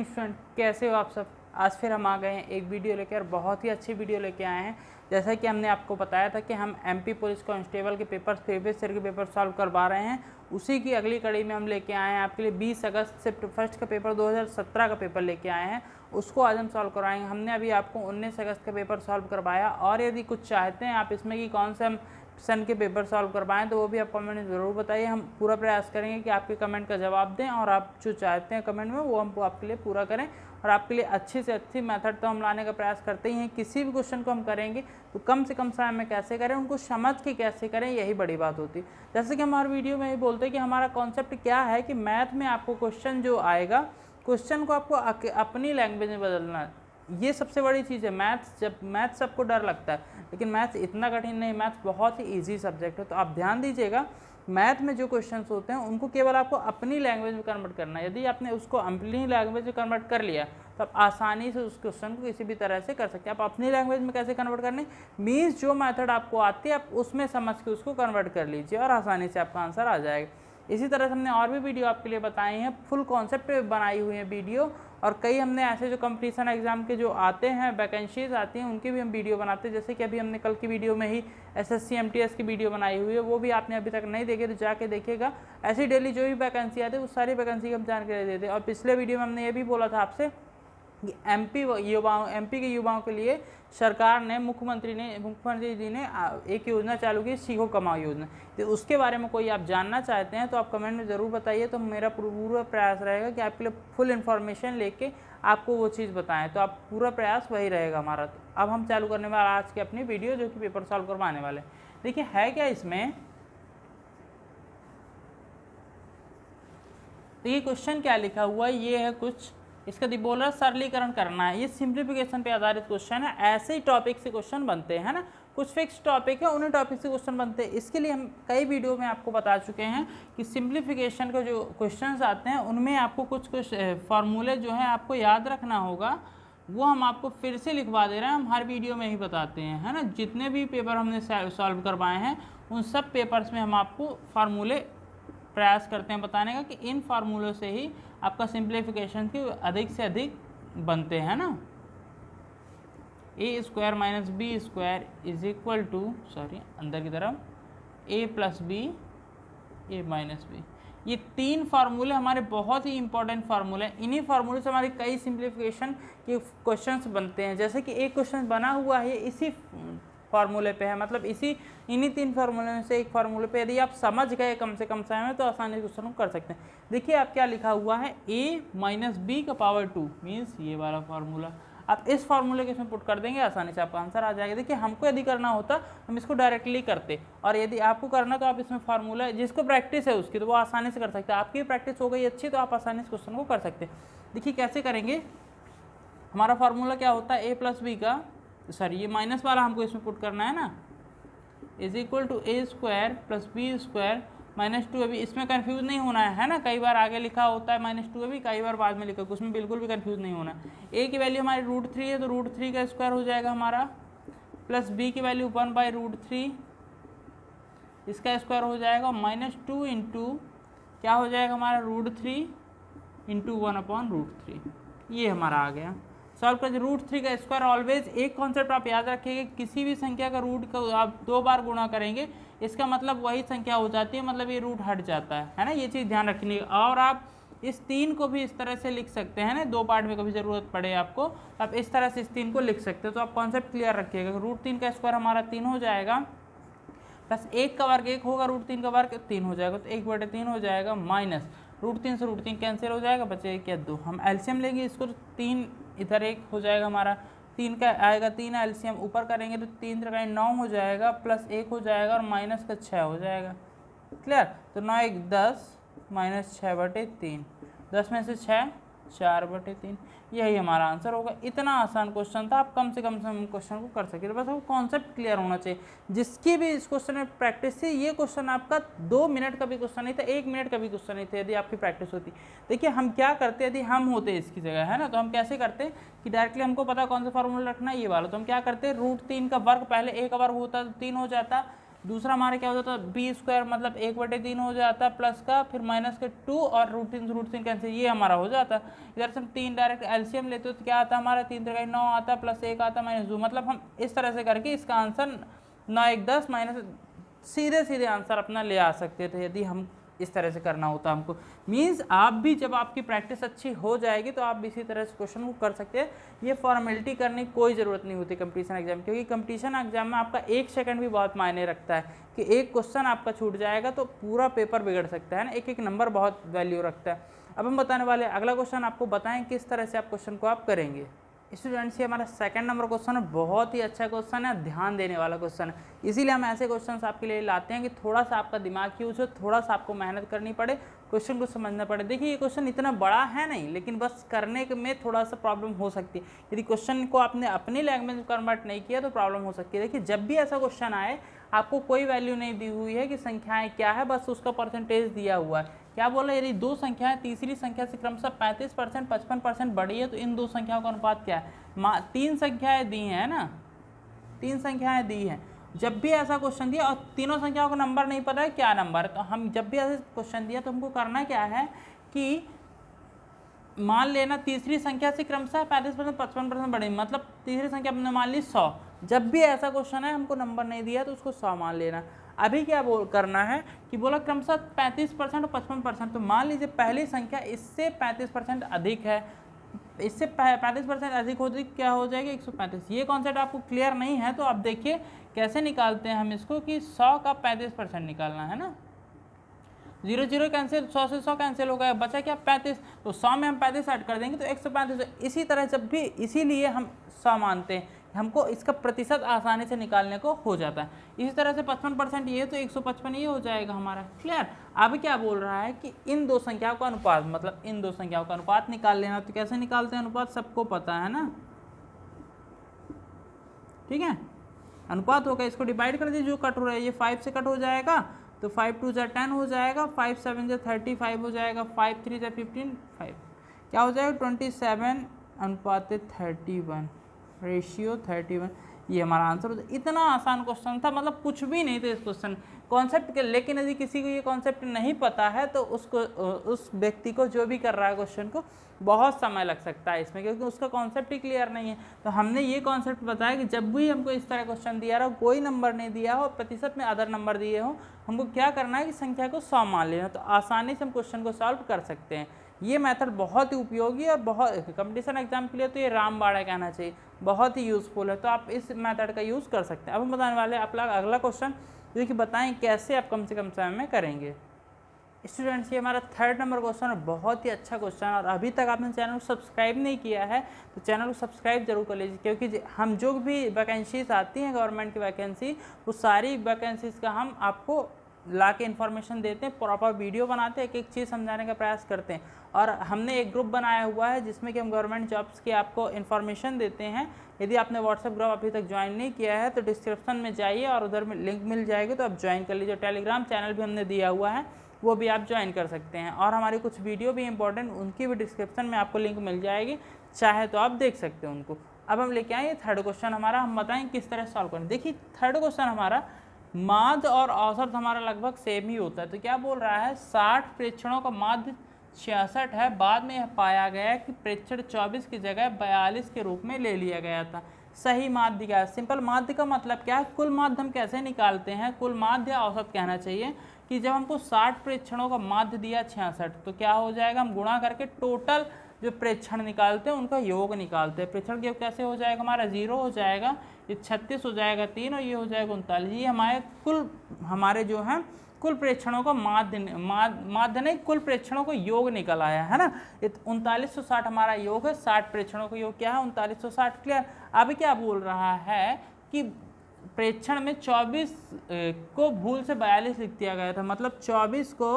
Student, कैसे हो आप सब। आज फिर हम आ गए हैं एक वीडियो लेकर, बहुत ही अच्छी वीडियो लेके आए हैं। जैसा कि हमने आपको बताया था कि हम एमपी पुलिस कांस्टेबल के पेपर, प्रीवियस ईयर के पेपर सॉल्व करवा रहे हैं, उसी की अगली कड़ी में हम लेके आए हैं आपके लिए 20 अगस्त से फर्स्ट का पेपर 2017 का पेपर लेके आए हैं, उसको आज हम सॉल्व करवाएंगे। हमने अभी आपको 19 अगस्त का पेपर सॉल्व करवाया, और यदि कुछ चाहते हैं आप इसमें कि कौन से हम सन के पेपर सॉल्व करवाएं तो वो भी आप कमेंट में ज़रूर बताइए। हम पूरा प्रयास करेंगे कि आपके कमेंट का जवाब दें, और आप जो चाहते हैं कमेंट में वो हम आपके लिए पूरा करें, और आपके लिए अच्छी से अच्छी मेथड तो हम लाने का प्रयास करते ही हैं। किसी भी क्वेश्चन को हम करेंगे तो कम से कम समय में कैसे करें, उनको समझ के कैसे करें, यही बड़ी बात होती है। जैसे कि हमारे वीडियो में ये बोलते हैं कि हमारा कॉन्सेप्ट क्या है कि मैथ में आपको क्वेश्चन जो आएगा, क्वेश्चन को आपको अपनी लैंग्वेज में बदलना है। ये सबसे बड़ी चीज़ है। मैथ्स सबको डर लगता है, लेकिन मैथ्स इतना कठिन नहीं, मैथ्स बहुत ही इजी सब्जेक्ट है। तो आप ध्यान दीजिएगा, मैथ में जो क्वेश्चंस होते हैं उनको केवल आपको अपनी लैंग्वेज में कन्वर्ट करना है। यदि आपने उसको अपनी लैंग्वेज में कन्वर्ट कर लिया तो आप आसानी से उस क्वेश्चन को किसी भी तरह से कर सकते हैं। आप अपनी लैंग्वेज में कैसे कन्वर्ट करने, मीन्स जो मेथड आपको आती है आप उसमें समझ के उसको कन्वर्ट कर लीजिए, और आसानी से आपका आंसर आ जाएगा। इसी तरह से हमने और भी वीडियो आपके लिए बताए हैं, फुल कॉन्सेप्ट पे बनाई हुई है वीडियो, और कई हमने ऐसे जो कंपटीशन एग्जाम के जो आते हैं, वैकेंसीज आती हैं, उनकी भी हम वीडियो बनाते हैं। जैसे कि अभी हमने कल की वीडियो में ही एसएससी एमटीएस की वीडियो बनाई हुई है, वो भी आपने अभी तक नहीं देखे तो जाके देखिएगा। ऐसी डेली जो भी वैकेंसी आती है उस सारी वैकेंसी की हम जानकारी देते हैं। और पिछले वीडियो में हमने ये भी बोला था आपसे कि एमपी के युवाओं के लिए सरकार ने, मुख्यमंत्री जी ने एक योजना चालू की, सीखो कमाओ योजना। तो उसके बारे में कोई आप जानना चाहते हैं तो आप कमेंट में ज़रूर बताइए, तो मेरा पूरा प्रयास रहेगा कि आपके लिए फुल इन्फॉर्मेशन लेके आपको वो चीज़ बताएं। तो आप पूरा प्रयास वही रहेगा हमारा। तो अब हम चालू करने वाले आज की अपनी वीडियो, जो कि पेपर सॉल्व करवाने वाले। देखिए है क्या इसमें, तो ये क्वेश्चन क्या लिखा हुआ है, ये है कुछ, इसका बोल रहा है सरलीकरण करना है। ये सिंप्लीफिकेशन पे आधारित क्वेश्चन है। ऐसे ही टॉपिक से क्वेश्चन बनते हैं ना, कुछ फिक्स टॉपिक है, उन्हीं टॉपिक से क्वेश्चन बनते हैं। इसके लिए हम कई वीडियो में आपको बता चुके हैं कि सिंप्लीफिकेशन के जो क्वेश्चंस आते हैं उनमें आपको कुछ फार्मूले जो हैं आपको याद रखना होगा, वो हम आपको फिर से लिखवा दे रहे हैं। हम हर वीडियो में ही बताते हैं, है ना। जितने भी पेपर हमने सॉल्व करवाए हैं उन सब पेपर्स में हम आपको फार्मूले प्रयास करते हैं बताने का, कि इन फार्मूलों से ही आपका सिंप्लीफिकेशन की अधिक से अधिक बनते हैं ना। A square minus B square is equal to, sorry अंदर की तरफ, A plus B, A minus B. ये तीन फार्मूले हमारे बहुत ही इंपॉर्टेंट फार्मूले हैं। इन्हीं फार्मूले से हमारे कई सिंप्लीफिकेशन के क्वेश्चंस बनते हैं। जैसे कि एक क्वेश्चन बना हुआ है इसी फार्मूले पे है, मतलब इन्हीं तीन फार्मूले में से एक फार्मूले पे यदि आप समझ गए कम से कम समय में तो आसानी से क्वेश्चन को कर सकते हैं। देखिए आप क्या लिखा हुआ है, a माइनस बी का पावर 2 मीन्स ये वाला फार्मूला। आप इस फार्मूले के इसमें पुट कर देंगे, आसानी से आपका आंसर आ जाएगा। देखिए हमको यदि करना होता हम इसको डायरेक्टली करते, और यदि आपको करना तो आप इसमें फार्मूला, जिसको प्रैक्टिस है उसकी तो वो आसानी से कर सकते हैं। आपकी प्रैक्टिस हो गई अच्छी तो आप आसानी से क्वेश्चन को कर सकते हैं। देखिए कैसे करेंगे, हमारा फार्मूला क्या होता है, ए प्लस बी का, सॉरी ये माइनस वाला हमको इसमें पुट करना है ना, is equal to A square plus B square minus 2। अभी इसमें कंफ्यूज नहीं होना है ना, कई बार आगे लिखा होता है -2 अभी, कई बार बाद में लिखा, उसमें बिल्कुल भी कंफ्यूज नहीं होना। ए की वैल्यू हमारी √3 है, तो √3 का स्क्वायर हो जाएगा हमारा, प्लस बी की वैल्यू 1/√3, इसका स्क्वायर हो जाएगा, -2 इंटू क्या हो जाएगा हमारा, √3 इंटू 1/√3। ये हमारा आ गया। सॉल्व कर, √3 का स्क्वायर ऑलवेज एक कॉन्सेप्ट आप याद रखिएगा, किसी भी संख्या का रूट का आप 2 बार गुणा करेंगे इसका मतलब वही संख्या हो जाती है, मतलब ये रूट हट जाता है ना। ये चीज़ ध्यान रखनी है। और आप इस 3 को भी इस तरह से लिख सकते हैं ना, 2 पार्ट में कभी ज़रूरत पड़े आपको, आप इस तरह से इस 3 को लिख सकते हो। तो आप कॉन्सेप्ट क्लियर रखिएगा। √3 का स्क्वायर हमारा 3 हो जाएगा, प्लस 1 का वर्ग 1 होगा, √3 का वर्ग 3 हो जाएगा, तो 1/3 हो जाएगा, माइनस √3 से √3 कैंसिल हो जाएगा, बचे क्या 2। हम एलसीएम लेंगे इसको, तो 3 इधर 1 हो जाएगा हमारा, 3 का आएगा 3 एलसीएम ऊपर करेंगे तो 3 3 9 हो जाएगा, प्लस 1 हो जाएगा, और माइनस का 6 हो जाएगा। क्लियर, तो 9 1 10 माइनस 6/3, 10 में से 6 4/3, यही हमारा आंसर होगा। इतना आसान क्वेश्चन था, आप कम से कम क्वेश्चन को कर सके, तो बस वो कॉन्सेप्ट क्लियर होना चाहिए। जिसकी भी इस क्वेश्चन में प्रैक्टिस थी, ये क्वेश्चन आपका 2 मिनट का भी क्वेश्चन नहीं था, 1 मिनट का भी क्वेश्चन नहीं था, यदि आपकी प्रैक्टिस होती। देखिए हम क्या करते, यदि हम होते इसकी जगह, है ना, तो हम कैसे करते कि डायरेक्टली हमको पता कौन सा फार्मूला रखना है, ये वाला, तो हम क्या करते, √3 का वर्ग, पहले a का वर्ग होता तो 3 हो जाता, दूसरा हमारा क्या हो जाता है बी स्क्वायर मतलब 1/3 हो जाता है प्लस का, फिर माइनस के 2 और रूट 3 कैंसिल, ये हमारा हो जाता है। इधर से हम 3 डायरेक्ट एलसीएम लेते हो तो क्या आता है हमारा 3 3 9 आता है, प्लस 1 आता है -2, मतलब हम इस तरह से करके इसका आंसर 9 1 10 माइनस सीधे सीधे आंसर अपना ले आ सकते थे यदि हम इस तरह से करना होता हमको। मीन्स आप भी जब आपकी प्रैक्टिस अच्छी हो जाएगी तो आप भी इसी तरह से क्वेश्चन को कर सकते हैं। ये फॉर्मेलिटी करने की कोई ज़रूरत नहीं होती कंपटीशन एग्जाम, क्योंकि कंपटीशन एग्जाम में आपका 1 सेकंड भी बहुत मायने रखता है कि एक क्वेश्चन आपका छूट जाएगा तो पूरा पेपर बिगड़ सकता है ना, एक एक नंबर बहुत वैल्यू रखता है। अब हम बताने वाले अगला क्वेश्चन, आपको बताएं किस तरह से आप क्वेश्चन को आप करेंगे। स्टूडेंट्स, ये हमारा सेकंड नंबर क्वेश्चन है, बहुत ही अच्छा क्वेश्चन है, ध्यान देने वाला क्वेश्चन है। इसीलिए हम ऐसे क्वेश्चंस आपके लिए लाते हैं कि थोड़ा सा आपका दिमाग यूज हो, थोड़ा सा आपको मेहनत करनी पड़े, क्वेश्चन को समझना पड़े। देखिए ये क्वेश्चन इतना बड़ा है नहीं, लेकिन बस करने में थोड़ा सा प्रॉब्लम हो सकती है। यदि क्वेश्चन को आपने अपनी लैंग्वेज में कन्वर्ट नहीं किया तो प्रॉब्लम हो सकती है। देखिए जब भी ऐसा क्वेश्चन आए, आपको कोई वैल्यू नहीं दी हुई है कि संख्याएँ क्या है, बस उसका परसेंटेज दिया हुआ है। क्या बोला, यदि दो संख्याएं तीसरी संख्या से क्रमशः 35% 55% बड़ी है तो इन दो संख्याओं का अनुपात क्या है। 3 संख्याएं दी हैं ना, 3 संख्याएं दी हैं। जब भी ऐसा क्वेश्चन दिया और तीनों संख्याओं का नंबर नहीं पता है क्या नंबर है, तो हम जब भी ऐसा क्वेश्चन दिया तो हमको करना क्या है कि मान लेना तीसरी संख्या से क्रमशः 35% 55% बड़ी, मतलब तीसरी संख्या हमने मान ली 100। जब भी ऐसा क्वेश्चन है हमको नंबर नहीं दिया तो उसको 100 मान लेना। अभी क्या करना है कि बोला क्रमशः 35% और 55%, तो मान लीजिए पहली संख्या इससे 35% अधिक है, इससे 35% अधिक हो तो क्या हो जाएगा 135। ये कॉन्सेप्ट आपको क्लियर नहीं है तो आप देखिए कैसे निकालते हैं हम इसको कि 100 का 35% निकालना है ना। 0 0 कैंसिल, 100 से 100 कैंसिल हो गया, बचा क्या 35, तो 100 में हम 35 ऐड कर देंगे तो 135। इसी तरह जब भी, इसीलिए हम 100 मानते हैं, हमको इसका प्रतिशत आसानी से निकालने को हो जाता है। इसी तरह से 55% ये तो 155 ये हो जाएगा हमारा। क्लियर। अब क्या बोल रहा है कि इन दो संख्याओं का अनुपात, मतलब इन दो संख्याओं का अनुपात निकाल लेना। तो कैसे निकालते हैं अनुपात, सबको पता है ना, ठीक है। अनुपात होगा, इसको डिवाइड कर दीजिए, जो कट हो रहा है ये 5 से कट हो जाएगा तो 5 2 जा 10 हो जाएगा, 5 7 जा 35 हो जाएगा, 5 3 जा 15, 5 क्या हो जाएगा 27 अनुपात 31 रेशियो 31। ये हमारा आंसर होता है। इतना आसान क्वेश्चन था, मतलब कुछ भी नहीं था इस क्वेश्चन कॉन्सेप्ट के। लेकिन यदि किसी को ये कॉन्सेप्ट नहीं पता है तो उसको, उस व्यक्ति को जो भी कर रहा है क्वेश्चन को, बहुत समय लग सकता है इसमें, क्योंकि उसका कॉन्सेप्ट ही क्लियर नहीं है। तो हमने ये कॉन्सेप्ट बताया कि जब भी हमको इस तरह क्वेश्चन दिया रहा हो, कोई नंबर नहीं दिया हो, प्रतिशत में अदर नंबर दिए हो, हमको क्या करना है कि संख्या को 100 मान लेना, तो आसानी से हम क्वेश्चन को सॉल्व कर सकते हैं। ये मेथड बहुत ही उपयोगी और बहुत कंपटीशन एग्जाम के लिए तो ये रामबाड़ा कहना चाहिए, बहुत ही यूज़फुल है। तो आप इस मेथड का यूज़ कर सकते हैं। अब हम बताने वाले हैं अपना अगला क्वेश्चन, जो कि बताएं कैसे आप कम से कम समय में करेंगे। स्टूडेंट्स, ये हमारा थर्ड नंबर क्वेश्चन है, बहुत ही अच्छा क्वेश्चन है। और अभी तक आपने चैनल को सब्सक्राइब नहीं किया है तो चैनल को सब्सक्राइब जरूर कर लीजिए, क्योंकि हम जो भी वैकेंसीज आती हैं गवर्नमेंट की वैकेंसी, वो सारी वैकेंसीज़ का हम आपको ला के इन्फॉर्मेशन देते हैं, प्रॉपर वीडियो बनाते हैं, एक एक चीज़ समझाने का प्रयास करते हैं। और हमने एक ग्रुप बनाया हुआ है जिसमें कि हम गवर्नमेंट जॉब्स की आपको इन्फॉर्मेशन देते हैं। यदि आपने व्हाट्सएप ग्रुप अभी तक ज्वाइन नहीं किया है तो डिस्क्रिप्शन में जाइए और उधर में लिंक मिल जाएगी, तो आप ज्वाइन कर लीजिए। टेलीग्राम चैनल भी हमने दिया हुआ है, वो भी आप ज्वाइन कर सकते हैं। और हमारी कुछ वीडियो भी इंपॉर्टेंट, उनकी भी डिस्क्रिप्शन में आपको लिंक मिल जाएगी, चाहे तो आप देख सकते हैं उनको। अब हम लेके आए थर्ड क्वेश्चन हमारा, हम बताएं किस तरह सॉल्व करें। देखिए थर्ड क्वेश्चन हमारा माध्य और औसत हमारा लगभग सेम ही होता है। तो क्या बोल रहा है, 60 प्रेक्षणों का माध्य 66 है, बाद में यह पाया गया कि प्रेक्षण 24 की जगह 42 के रूप में ले लिया गया था। सही माध्य क्या है। सिंपल माध्य का मतलब क्या है, कुल माध्य हम कैसे निकालते हैं, कुल माध्य औसत कहना चाहिए कि जब हमको 60 प्रेक्षणों का माध्य दिया 66, तो क्या हो जाएगा, हम गुणा करके टोटल जो प्रेक्षण निकालते हैं उनका योग निकालते हैं। प्रेक्षण योग कैसे हो जाएगा, हमारा 0 हो जाएगा, ये 36 हो जाएगा 3 और ये हो जाएगा 39। ये हमारे कुल, हमारे जो है कुल प्रेक्षणों का माध्य नहीं, कुल प्रेक्षणों को योग निकल आया है ना। 3960 हमारा योग है, 60 प्रेक्षणों का योग क्या है 3960। क्लियर। अभी क्या बोल रहा है कि प्रेक्षण में 24 को भूल से 42 लिख दिया गया था, मतलब 24 को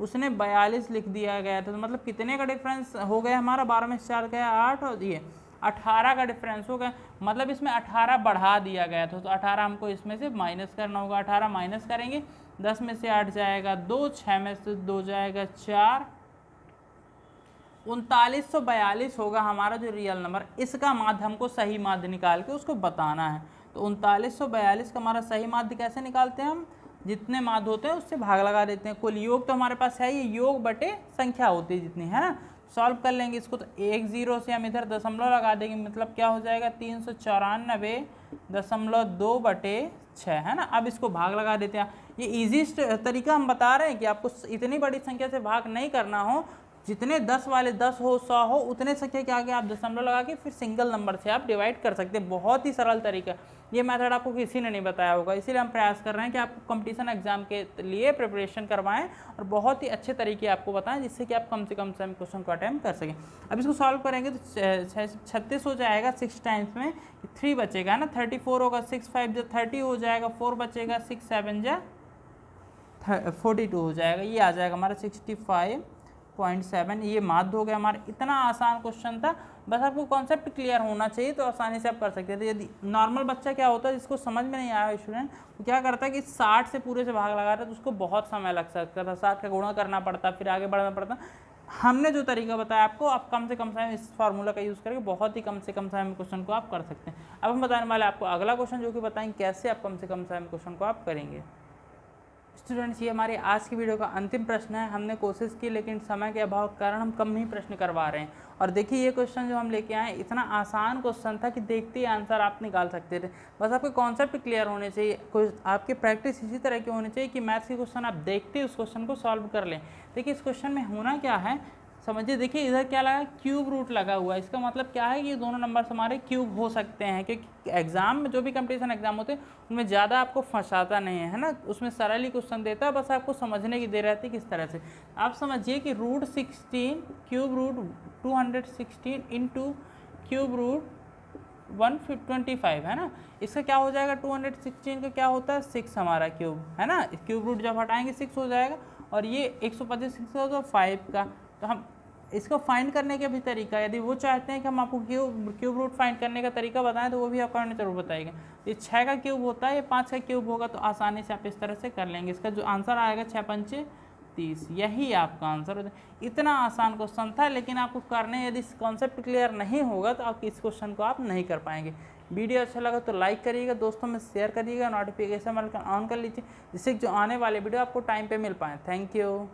उसने 42 लिख दिया गया था। तो मतलब कितने का डिफरेंस हो गया हमारा, 12 में 4 गया 8 और ये 18 का डिफरेंस हो गया, मतलब इसमें 18 बढ़ा दिया गया था। तो 18 हमको इसमें से माइनस करना होगा, 18 माइनस करेंगे, 10 में से 8 जाएगा 2, 6 में से 2 जाएगा 4, 3942 होगा हमारा जो रियल नंबर। इसका माध्य हमको सही माध्य निकाल के उसको बताना है। तो 3942 का हमारा सही माध्य कैसे निकालते हैं हम, जितने माध्य होते हैं उससे भाग लगा देते हैं। कुल योग तो हमारे पास है, ये योग बटे संख्या होती है जितनी, है ना। सॉल्व कर लेंगे इसको, तो 1 0 से हम इधर दशमलव लगा देंगे, मतलब क्या हो जाएगा 394.2 बटे 6, है ना। अब इसको भाग लगा देते हैं। ये ईजीस्ट तरीका हम बता रहे हैं कि आपको इतनी बड़ी संख्या से भाग नहीं करना हो, जितने 10 वाले 10 हो 100 हो उतने संख्या के आगे आप दशमलव लगा के फिर सिंगल नंबर से आप डिवाइड कर सकते हैं। बहुत ही सरल तरीका, ये मेथड आपको किसी ने नहीं बताया होगा, इसीलिए हम प्रयास कर रहे हैं कि आपको कंपटीशन एग्जाम के लिए प्रिपरेशन करवाएं और बहुत ही अच्छे तरीके आपको बताएं, जिससे कि आप कम से कम समय क्वेश्चन को अटैम्प्ट कर सकें। अब इसको सॉल्व करेंगे तो 36 हो जाएगा, 6 टाइम्स में 3 बचेगा, है ना। 34 होगा, 6 5 जो 30 हो जाएगा, 4 बचेगा, 6 7 जा 42 हो जाएगा, ये आ जाएगा हमारा 65.7। ये माध्य हो गया हमारा। इतना आसान क्वेश्चन था, बस आपको कॉन्सेप्ट क्लियर होना चाहिए तो आसानी से आप कर सकते थे। यदि नॉर्मल बच्चा क्या होता है जिसको समझ में नहीं आया स्टूडेंट, वो क्या करता है कि 60 से पूरे से भाग लगा रहा है तो उसको बहुत समय लग सकता था, 60 का गुणा करना पड़ता, फिर आगे बढ़ना पड़ता। हमने जो तरीका बताया आपको, आप कम से कम समय में इस फार्मूला का यूज़ करके बहुत ही कम से कम समय में क्वेश्चन को आप कर सकते हैं। अब हम बताने वाले आपको अगला क्वेश्चन, जो कि बताएंगे कैसे आप कम से कम समय में क्वेश्चन को आप करेंगे। स्टूडेंट्स, ये हमारी आज की वीडियो का अंतिम प्रश्न है। हमने कोशिश की, लेकिन समय के अभाव के कारण हम कम ही प्रश्न करवा रहे हैं। और देखिए, ये क्वेश्चन जो हम लेके आए इतना आसान क्वेश्चन था कि देखते ही आंसर आप निकाल सकते थे। बस आपके कॉन्सेप्ट क्लियर होने चाहिए, कोई आपकी प्रैक्टिस इसी तरह की होनी चाहिए कि मैथ्स के क्वेश्चन आप देखते ही उस क्वेश्चन को सॉल्व कर लें। देखिए, इस क्वेश्चन में होना क्या है समझिए। देखिए, इधर क्या लगा, क्यूब रूट लगा हुआ है। इसका मतलब क्या है कि ये दोनों नंबर हमारे क्यूब हो सकते हैं, क्योंकि एग्जाम में जो भी कंपटीशन एग्जाम होते हैं उनमें ज़्यादा आपको फंसाता नहीं है ना, उसमें सरल ही क्वेश्चन देता है, बस आपको समझने की देर रहती है किस तरह से। आप समझिए कि √16 cube root 216 into cube root 125, है ना। इसका क्या हो जाएगा, 216 का क्या होता है 6 हमारा क्यूब, है ना। क्यूब रूट जब हटाएंगे 6 हो जाएगा, और ये 125 होगा 5 का। तो हम इसको फाइंड करने का भी तरीका, यदि वो चाहते हैं कि हम आपको क्यूब रूट फाइंड करने का तरीका बताएं तो वो भी आपको जरूर बताएगा। ये 6 का क्यूब होता है, ये 5 का क्यूब होगा, तो आसानी से आप इस तरह से कर लेंगे। इसका जो आंसर आएगा 6 पंचे 30, यही आपका आंसर होता है। इतना आसान क्वेश्चन था, लेकिन आपको करने यदि कॉन्सेप्ट क्लियर नहीं होगा तो आप इस क्वेश्चन को आप नहीं कर पाएंगे। वीडियो अच्छा लगा तो लाइक करिएगा, दोस्तों में शेयर करिएगा, नोटिफिकेशन ऑन कर लीजिए, जिससे जो आने वाले वीडियो आपको टाइम पे मिल पाए। Thank you.